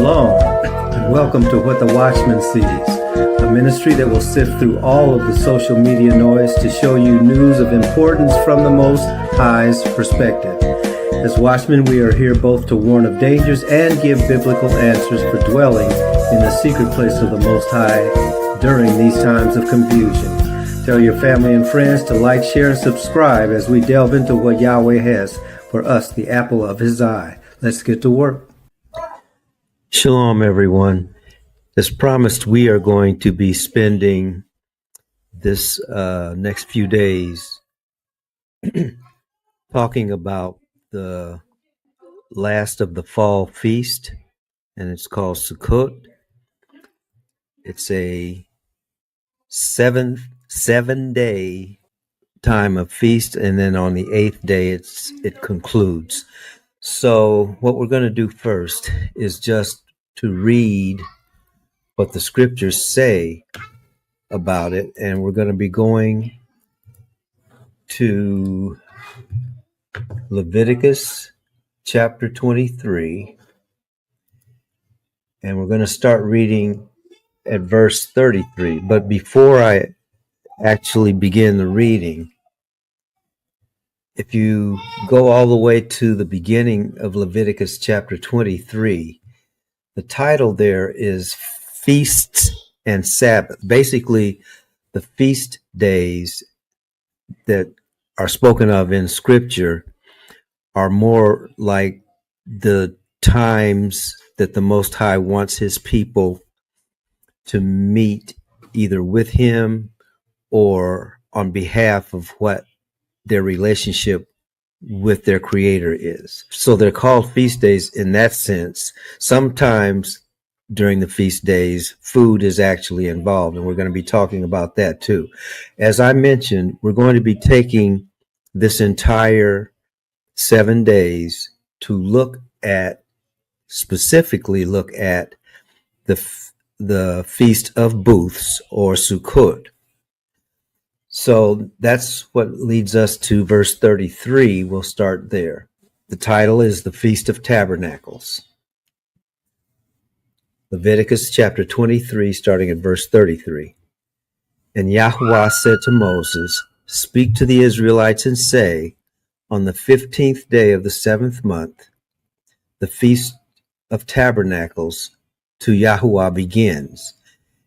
Shalom, and welcome to What the Watchman Sees, a ministry that will sift through all of the social media noise to show you news of importance from the Most High's perspective. As watchmen, we are here both to warn of dangers and give biblical answers for dwelling in the secret place of the Most High during these times of confusion. Tell your family and friends to like, share, and subscribe as we delve into what Yahweh has for us, the apple of His eye. Let's get to work. Shalom, everyone. As promised, we are going to be spending this next few days talking about the last of the fall feast, and it's called Sukkot. It's a seven-day time of feast, and then on the eighth day it concludes. So what we're going to do first is just to read what the scriptures say about it, and we're going to be going to Leviticus chapter 23, and we're going to start reading at verse 33. But before I actually begin the reading, if you go all the way to the beginning of Leviticus chapter 23, the title there is Feasts and Sabbath. Basically, the feast days that are spoken of in Scripture are more like the times that the Most High wants His people to meet either with Him or on behalf of what their relationship with their Creator is. So they're called feast days in that sense. Sometimes during the feast days, food is actually involved, and we're going to be talking about that too. As I mentioned, we're going to be taking this entire 7 days to specifically look at the Feast of Booths, or Sukkot. So that's what leads us to verse 33. We'll start there. The title is the Feast of Tabernacles. Leviticus chapter 23, starting at verse 33. And Yahweh said to Moses, "Speak to the Israelites and say, on the 15th day of the 7th month, the Feast of Tabernacles to Yahweh begins,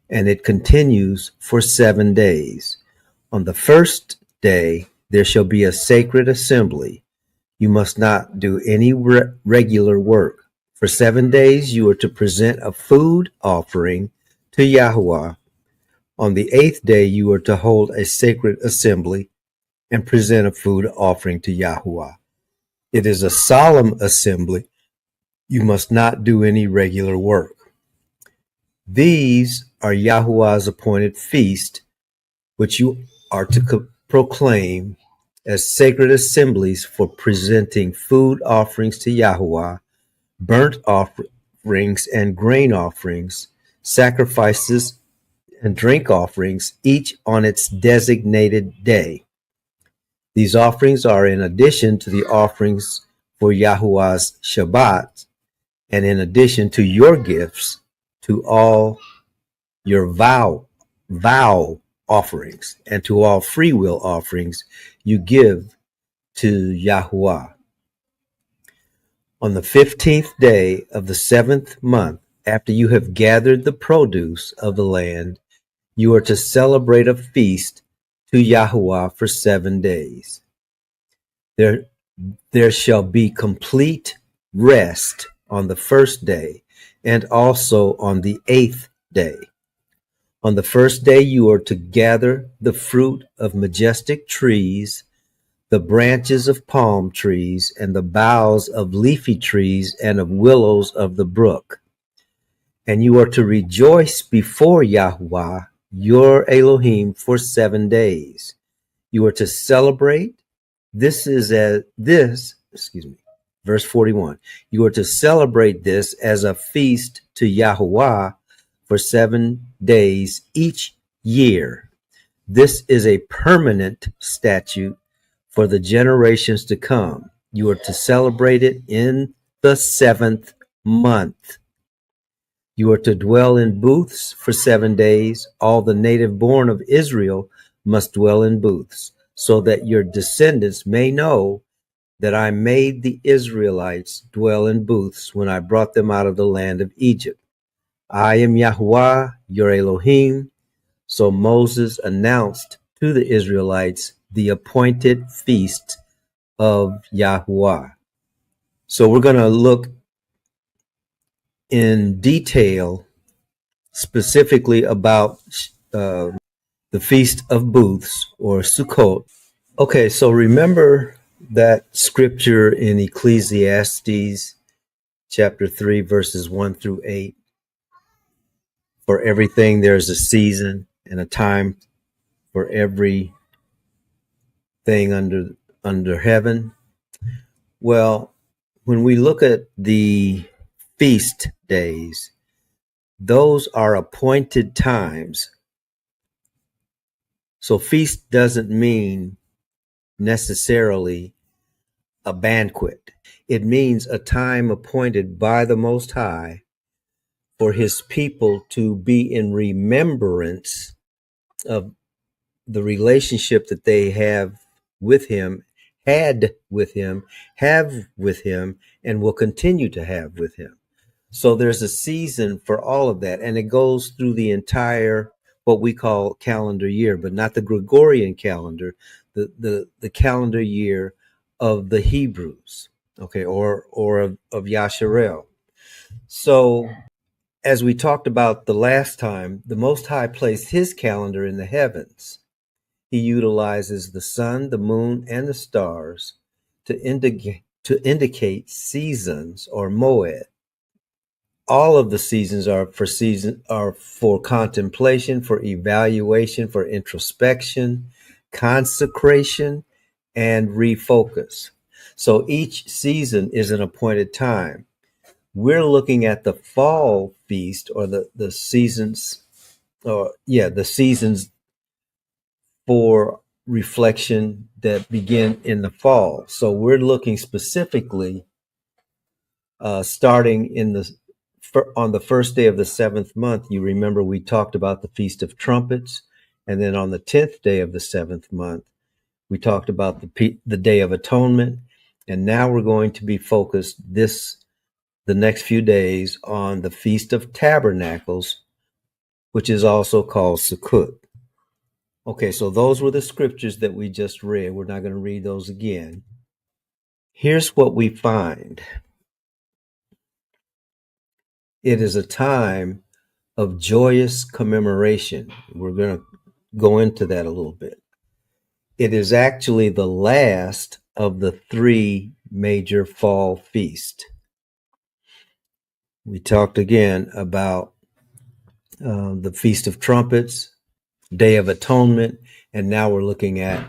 and it continues for 7 days. On the first day, there shall be a sacred assembly. You must not do any regular work. For 7 days, you are to present a food offering to Yahweh. On the 8th day, you are to hold a sacred assembly and present a food offering to Yahweh. It is a solemn assembly. You must not do any regular work. These are Yahweh's appointed feast, which you are to proclaim as sacred assemblies for presenting food offerings to Yahweh, burnt offerings and grain offerings, sacrifices and drink offerings, each on its designated day. These offerings are in addition to the offerings for Yahweh's Shabbat, and in addition to your gifts, to all your vow offerings, and to all free will offerings you give to Yahweh. On the 15th day of the 7th month, after you have gathered the produce of the land, you are to celebrate a feast to Yahweh for 7 days. There shall be complete rest on the first day, and also on the 8th day. On the first day, you are to gather the fruit of majestic trees, the branches of palm trees, and the boughs of leafy trees and of willows of the brook. And you are to rejoice before Yahweh, your Elohim, for 7 days. You are to celebrate. Verse 41. You are to celebrate this as a feast to Yahweh for 7 days each year. This is a permanent statute for the generations to come. You are to celebrate it in the 7th month. You are to dwell in booths for 7 days. All the native born of Israel must dwell in booths, so that your descendants may know that I made the Israelites dwell in booths when I brought them out of the land of Egypt. I am Yahweh, your Elohim. So Moses announced to the Israelites the appointed feast of Yahweh. So we're going to look in detail specifically about the Feast of Booths or Sukkot. Okay, so remember that scripture in Ecclesiastes chapter 3, verses 1 through 8. For everything there's a season and a time for everything under heaven. Well, when we look at the feast days, those are appointed times. So feast doesn't mean necessarily a banquet. It means a time appointed by the Most High for his people to be in remembrance of the relationship that they have with him, had with him, have with him, and will continue to have with him. So there's a season for all of that, and it goes through the entire what we call calendar year, but not the Gregorian calendar, the calendar year of the Hebrews, okay, or of Yasharel. So as we talked about the last time, the Most High placed his calendar in the heavens. He utilizes the sun, the moon, and the stars to indicate seasons or moed. All of the seasons are for contemplation, for evaluation, for introspection, consecration, and refocus. So each season is an appointed time. We're looking at the fall feast, or the seasons, the seasons for reflection that begin in the fall. So we're looking specifically starting on the first day of the 7th month. You remember we talked about the Feast of Trumpets, and then on the 10th day of the 7th month, we talked about the Day of Atonement, and now we're going to be focused the next few days on the Feast of Tabernacles, which is also called Sukkot. Okay, so those were the scriptures that we just read. We're not going to read those again. Here's what we find. It is a time of joyous commemoration. We're going to go into that a little bit. It is actually the last of the 3 major fall feasts. We talked again about the Feast of Trumpets, Day of Atonement, and now we're looking at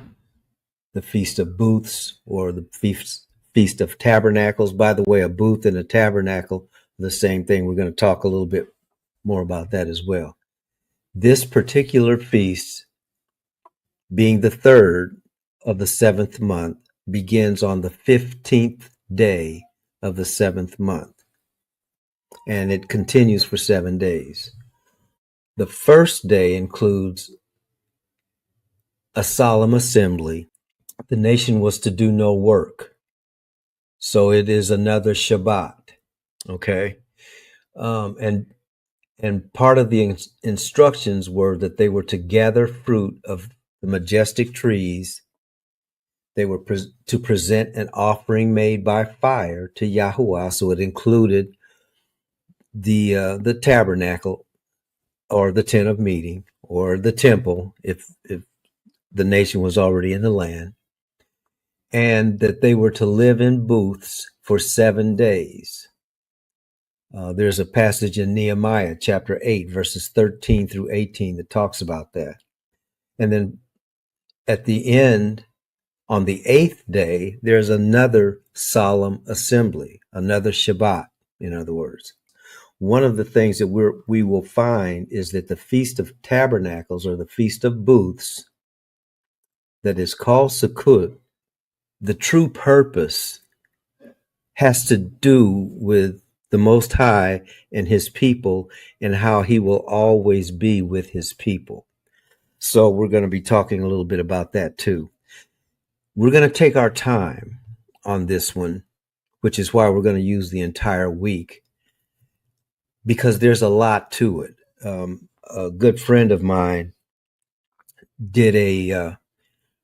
the Feast of Booths, or the Feast of Tabernacles. By the way, a booth and a tabernacle are the same thing. We're going to talk a little bit more about that as well. This particular feast, being the 3rd of the 7th month, begins on the 15th day of the 7th month, and it continues for 7 days. The first day includes a solemn assembly. The nation was to do no work. So it is another Shabbat. Okay. And part of the instructions were that they were to gather fruit of the majestic trees. They were to present an offering made by fire to Yahuwah. So it included the tabernacle, or the tent of meeting, or the temple, if the nation was already in the land, and that they were to live in booths for 7 days. There's a passage in Nehemiah chapter 8, verses 13 through 18 that talks about that. And then at the end, on the 8th day, there's another solemn assembly, another Shabbat, in other words. One of the things that we will find is that the Feast of Tabernacles, or the Feast of Booths, that is called Sukkot, the true purpose has to do with the Most High and his people, and how he will always be with his people. So we're going to be talking a little bit about that too. We're going to take our time on this one, which is why we're going to use the entire week, because there's a lot to it. A good friend of mine did a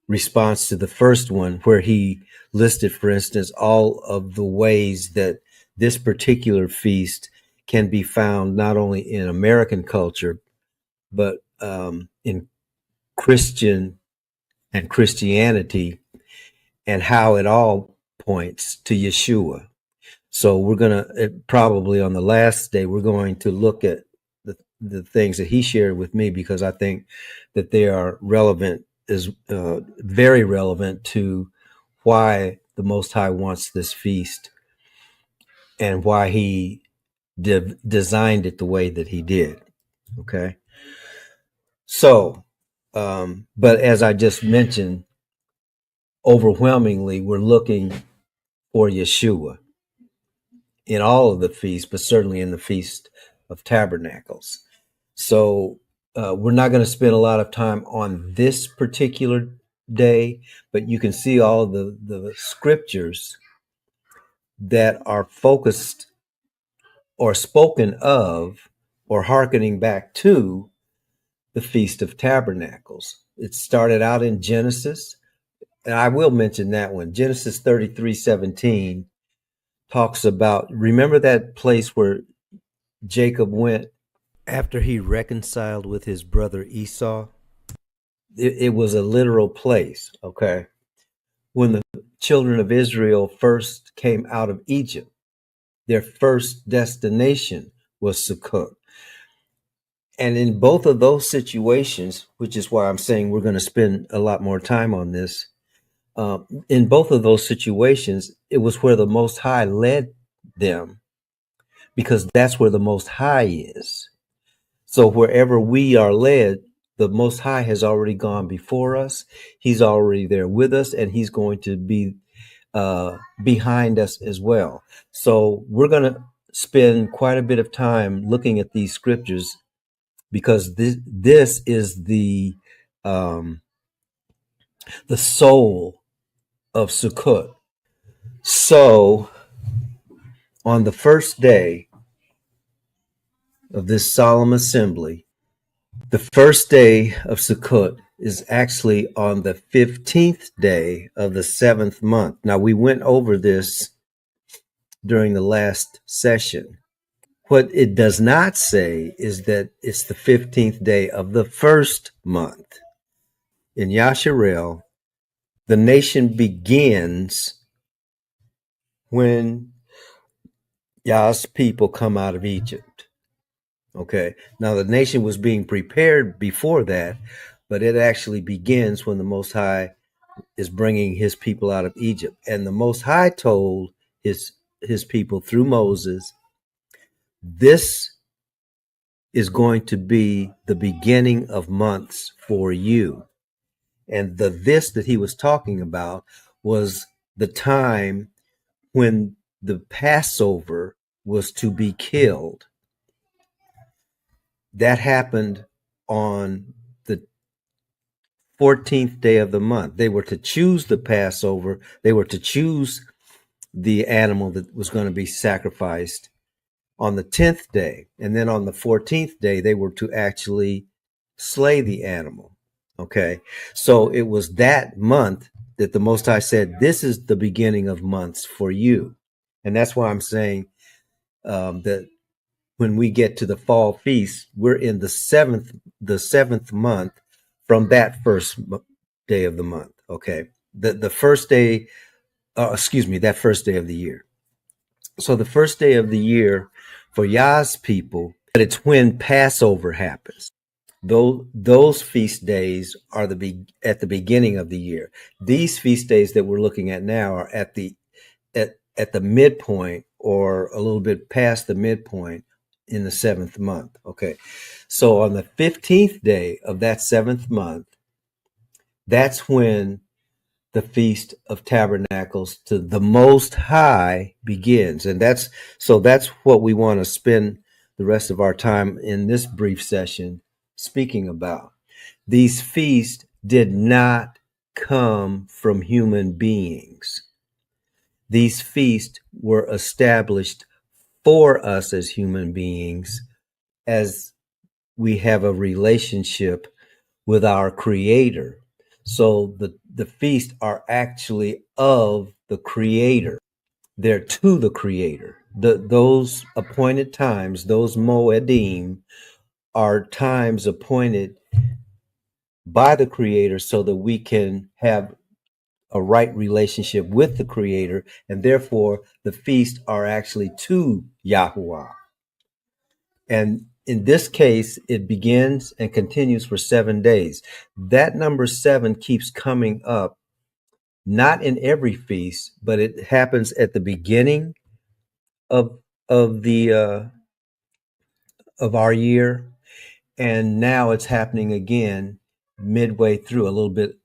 response to the first one where he listed, for instance, all of the ways that this particular feast can be found not only in American culture, but in Christian and Christianity, and how it all points to Yeshua. So we're going to probably on the last day, we're going to look at the things that he shared with me, because I think that they are relevant, is very relevant to why the Most High wants this feast and why he designed it the way that he did. Okay. So, but as I just mentioned, overwhelmingly, we're looking for Yeshua in all of the feasts, but certainly in the Feast of Tabernacles. So we're not going to spend a lot of time on this particular day, but you can see all of the scriptures that are focused or spoken of or hearkening back to the Feast of Tabernacles. It started out in Genesis, and I will mention that one. Genesis 33:17 talks about, remember that place where Jacob went after he reconciled with his brother Esau? It was a literal place, okay? When the children of Israel first came out of Egypt, their first destination was Sukkot. And in both of those situations, which is why I'm saying we're going to spend a lot more time on this, in both of those situations, it was where the Most High led them, because that's where the Most High is. So wherever we are led, the Most High has already gone before us. He's already there with us, and he's going to be behind us as well. So we're going to spend quite a bit of time looking at these scriptures, because this is the soul of Sukkot. So on the first day of this solemn assembly, the first day of Sukkot is actually on the 15th day of the 7th month. Now, we went over this during the last session. What it does not say is that it's the 15th day of the first month. In Yasharel, the nation begins when Yah's people come out of Egypt. Okay. Now, the nation was being prepared before that, but it actually begins when the Most High is bringing his people out of Egypt. And the Most High told his people through Moses, this is going to be the beginning of months for you. And this that he was talking about was the time when the Passover was to be killed. That happened on the 14th day of the month. They were to choose the Passover. They were to choose the animal that was going to be sacrificed on the 10th day. And then on the 14th day, they were to actually slay the animal. Okay. So it was that month that the Most High said, this is the beginning of months for you. And that's why I'm saying that when we get to the fall feast, we're in the seventh month from that first day of the month. Okay. The first day, that first day of the year. So the first day of the year for Yah's people, it's when Passover happens. Those feast days are at the beginning of the year. These feast days that we're looking at now are at the midpoint, or a little bit past the midpoint in the 7th month. Okay. So on the 15th day of that 7th month, that's when the Feast of Tabernacles to the Most High begins. And that's what we want to spend the rest of our time in this brief session speaking about. These feasts did not come from human beings. These feasts were established for us as human beings, as we have a relationship with our Creator. So the feasts are actually of the Creator. They're to the Creator. Those appointed times, those Moedim, are times appointed by the Creator so that we can have a right relationship with the Creator, and therefore the feasts are actually to Yahuwah. And in this case, it begins and continues for 7 days. That number 7 keeps coming up, not in every feast, but it happens at the beginning of the of our year, and now it's happening again midway through, a little bit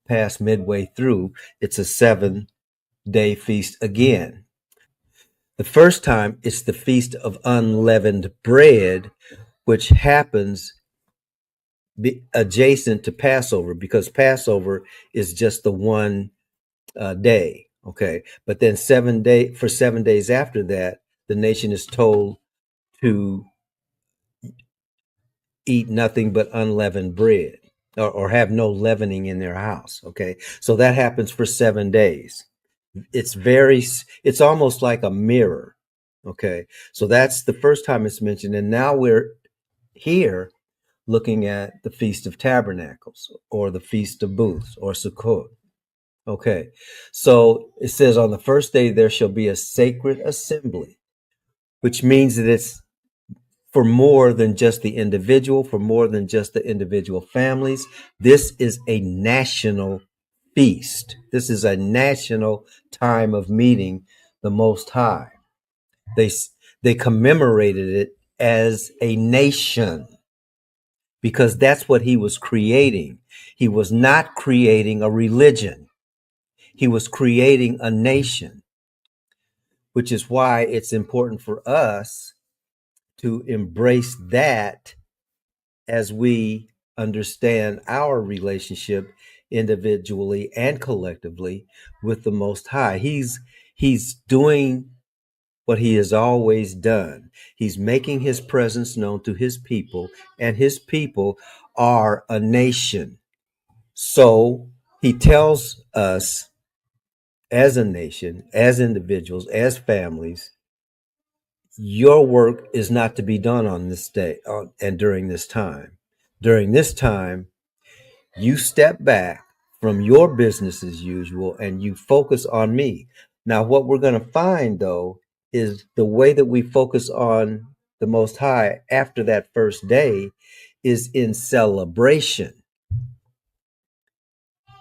past midway through. It's a 7-day feast again. The first time it's the Feast of Unleavened Bread, which happens adjacent to Passover, because Passover is just the one day. Okay. But then 7 days after that, the nation is told to eat nothing but unleavened bread, or have no leavening in their house. Okay. So that happens for 7 days. It's almost like a mirror. Okay. So that's the first time it's mentioned. And now we're here looking at the Feast of Tabernacles, or the Feast of Booths, or Sukkot. Okay. So it says, on the first day there shall be a sacred assembly, which means that it's for more than just the individual, for more than just the individual families. This is a national feast. This is a national time of meeting the Most High. They commemorated it as a nation, because that's what he was creating. He was not creating a religion. He was creating a nation, which is why it's important for us to embrace that as we understand our relationship individually and collectively with the Most High. He's doing what he has always done. He's making his presence known to his people, and his people are a nation. So he tells us, as a nation, as individuals, as families, your work is not to be done on this day and during this time. During this time, you step back from your business as usual and you focus on me. Now, what we're going to find, though, is the way that we focus on the Most High after that first day is in celebration.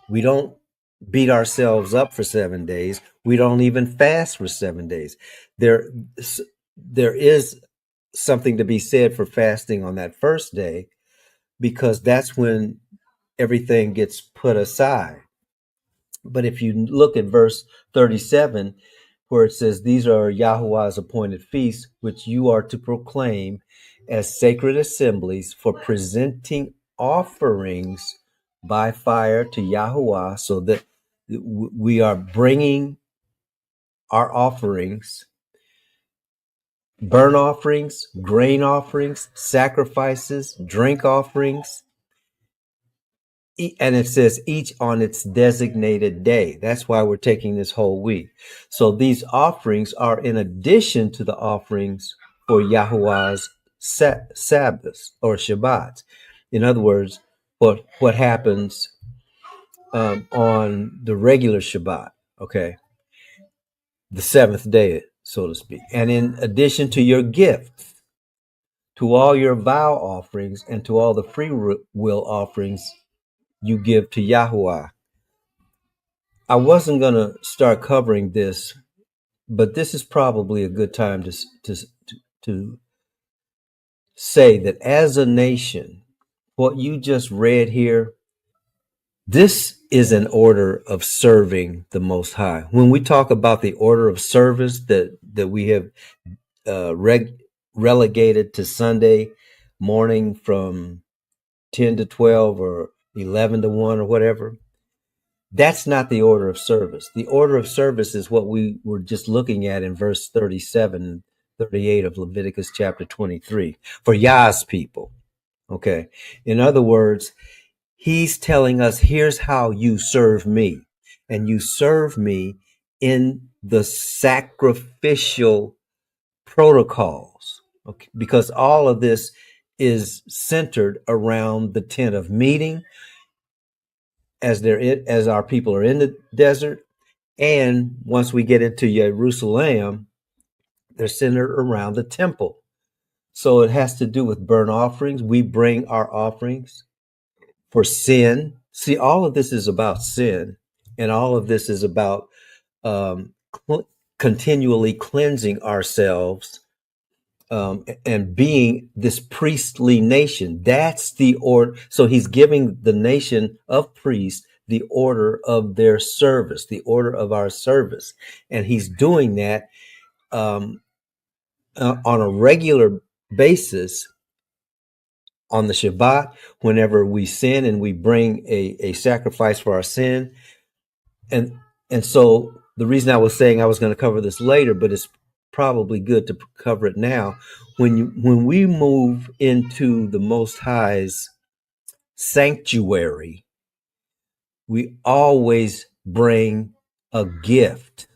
We don't beat ourselves up for 7 days. We don't even fast for 7 days. There is something to be said for fasting on that first day, because that's when everything gets put aside. But if you look at verse 37, where it says, these are Yahuwah's appointed feasts, which you are to proclaim as sacred assemblies for presenting offerings by fire to Yahuwah, so that we are bringing our offerings, burnt offerings, grain offerings, sacrifices, drink offerings, and it says each on its designated day. That's why we're taking this whole week. So these offerings are in addition to the offerings for Yahuwah's Sabbaths or Shabbats. In other words, what happens on the regular Shabbat, okay, the seventh day, so to speak. And in addition to your gifts, to all your vow offerings, and to all the free will offerings you give to Yahuwah. I wasn't going to start covering this, but this is probably a good time to say that as a nation, what you just read here This is an order of serving the Most High. When we talk about the order of service that we have relegated to Sunday morning from 10 to 12 or 11 to 1 or whatever, that's not the order of service. The order of service is what we were just looking at in verse 37 and 38 of Leviticus chapter 23 for Yah's people. Okay. In other words, he's telling us, here's how you serve me. And you serve me in the sacrificial protocols. Okay. Because all of this is centered around the tent of meeting as our people are in the desert. And once we get into Jerusalem, they're centered around the temple. So it has to do with burnt offerings. We bring our offerings for sin. See, all of this is about sin, and all of this is about continually cleansing ourselves and being this priestly nation. That's the order. So he's giving the nation of priests the order of their service, the order of our service. And he's doing that on a regular basis on the Shabbat, whenever we sin and we bring a sacrifice for our sin. And so the reason I was saying I was going to cover this later, but it's probably good to cover it now. When we move into the Most High's sanctuary, we always bring a gift.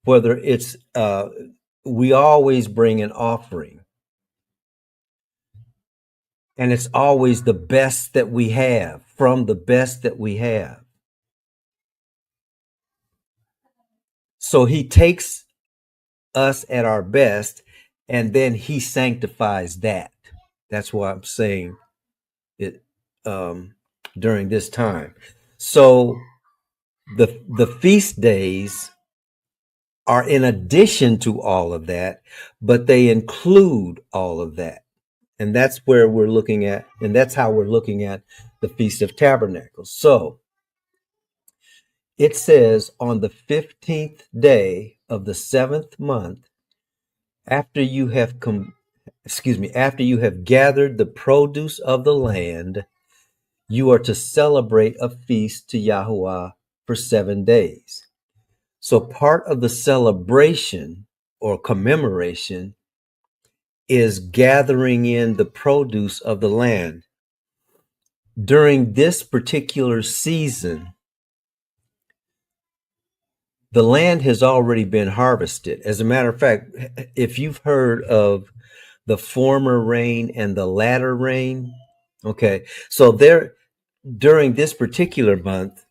Whether it's we always bring an offering, and it's always the best that we have, from the best that we have. So he takes us at our best, and then he sanctifies that. That's why I'm saying it during this time. So the feast days are in addition to all of that, but they include all of that. And that's where we're looking at, and that's how we're looking at the Feast of Tabernacles. So it says, on the 15th day of the 7th month, after you have after you have gathered the produce of the land, you are to celebrate a feast to Yahuwah for 7 days. So part of the celebration or commemoration is gathering in the produce of the land. During this particular season, the land has already been harvested. As a matter of fact, if you've heard of the former rain and the latter rain, okay, so there during this particular month,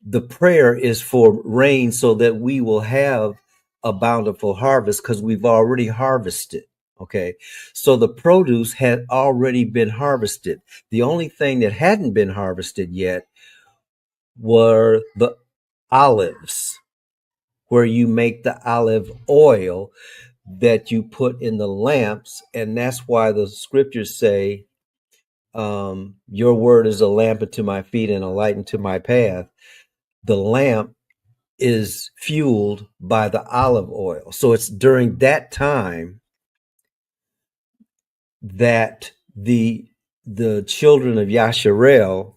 the prayer is for rain so that we will have a bountiful harvest because we've already harvested. Okay, so the produce had already been harvested. The only thing that hadn't been harvested yet were the olives, where you make the olive oil that you put in the lamps. And that's why the scriptures say, your word is a lamp unto my feet and a light unto my path. The lamp is fueled by the olive oil. So it's during that time that the children of Yasharel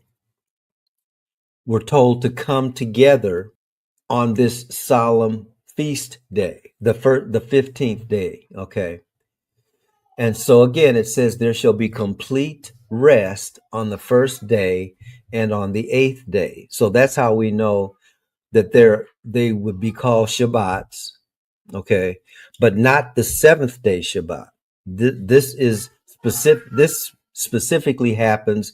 were told to come together on this solemn feast day, the 15th day. Okay. And so again, it says there shall be complete rest on the first day and on the 8th day. So that's how we know that they would be called Shabbats. Okay. But not the 7th day Shabbat. This is specific. This specifically happens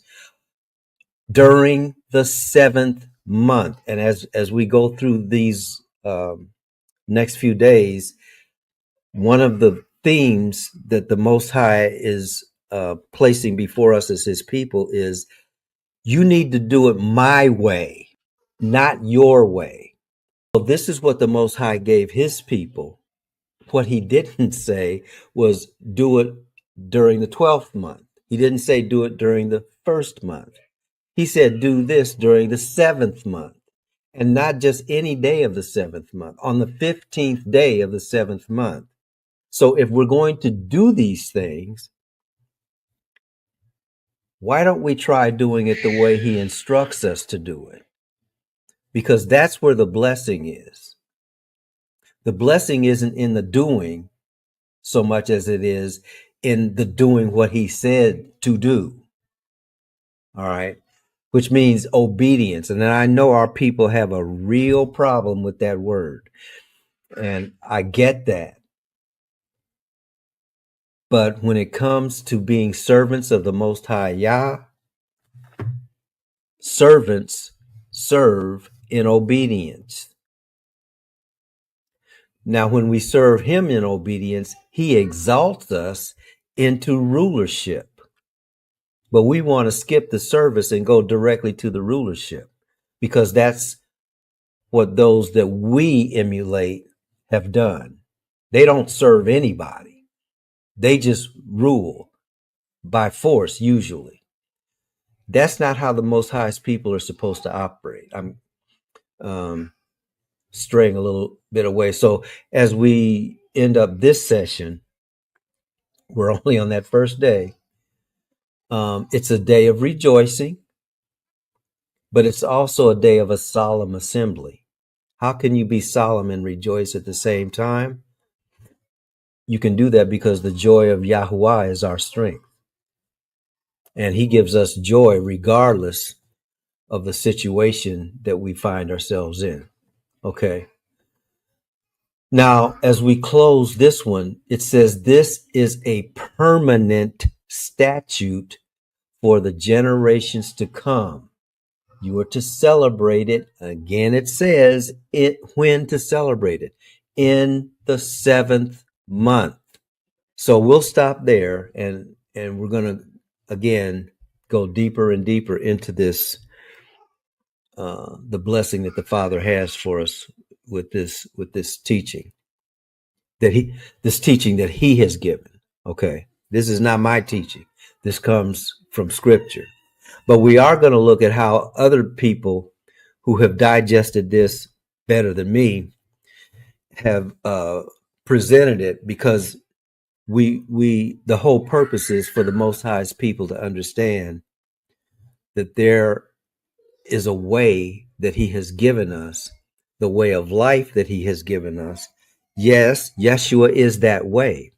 during the 7th month. And as we go through these next few days, one of the themes that the Most High is placing before us as his people is, you need to do it my way, not your way. So this is what the Most High gave his people. What he didn't say was do it during the 12th month. He didn't say do it during the first month. He said, do this during the 7th month, and not just any day of the 7th month, on the 15th day of the 7th month. So if we're going to do these things, why don't we try doing it the way he instructs us to do it? Because that's where the blessing is. The blessing isn't in the doing so much as it is in the doing what he said to do. All right. Which means obedience. And I know our people have a real problem with that word. And I get that. But when it comes to being servants of the Most High Yah, servants serve in obedience. Now, when we serve him in obedience, he exalts us into rulership. But we want to skip the service and go directly to the rulership, because that's what those that we emulate have done. They don't serve anybody. They just rule by force, usually. That's not how the Most High's people are supposed to operate. I'm straying a little bit away. So as we end up this session, we're only on that first day. It's a day of rejoicing, but it's also a day of a solemn assembly. How can you be solemn and rejoice at the same time? You can do that because the joy of Yahuwah is our strength. And he gives us joy regardless of the situation that we find ourselves in. Okay. Now, as we close this one, it says, this is a permanent statute for the generations to come. You are to celebrate it. Again, it says it when to celebrate it, in the 7th month. So we'll stop there, and we're going to again go deeper and deeper into this, the blessing that the Father has for us with this teaching that he has given. Okay, this is not my teaching. This comes from Scripture. But we are going to look at how other people who have digested this better than me have presented it, because the whole purpose is for the Most High's people to understand that there is a way that he has given us, the way of life that he has given us. Yes, Yeshua is that way.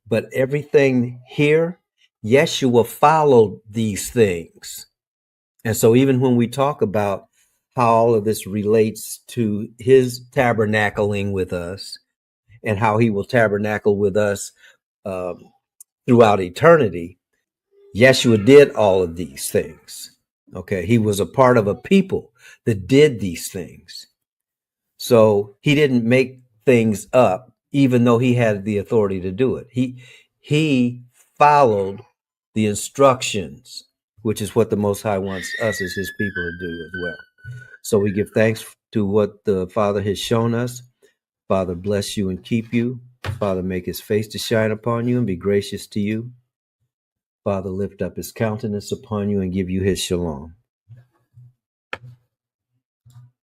But everything here, Yeshua followed these things. And so even when we talk about how all of this relates to his tabernacling with us and how he will tabernacle with us throughout eternity, Yeshua did all of these things. Okay, he was a part of a people that did these things. So he didn't make things up, even though he had the authority to do it. He followed the instructions, which is what the Most High wants us as his people to do as well. So we give thanks to what the Father has shown us. Father, bless you and keep you. Father, make his face to shine upon you and be gracious to you. Father, lift up his countenance upon you and give you his shalom.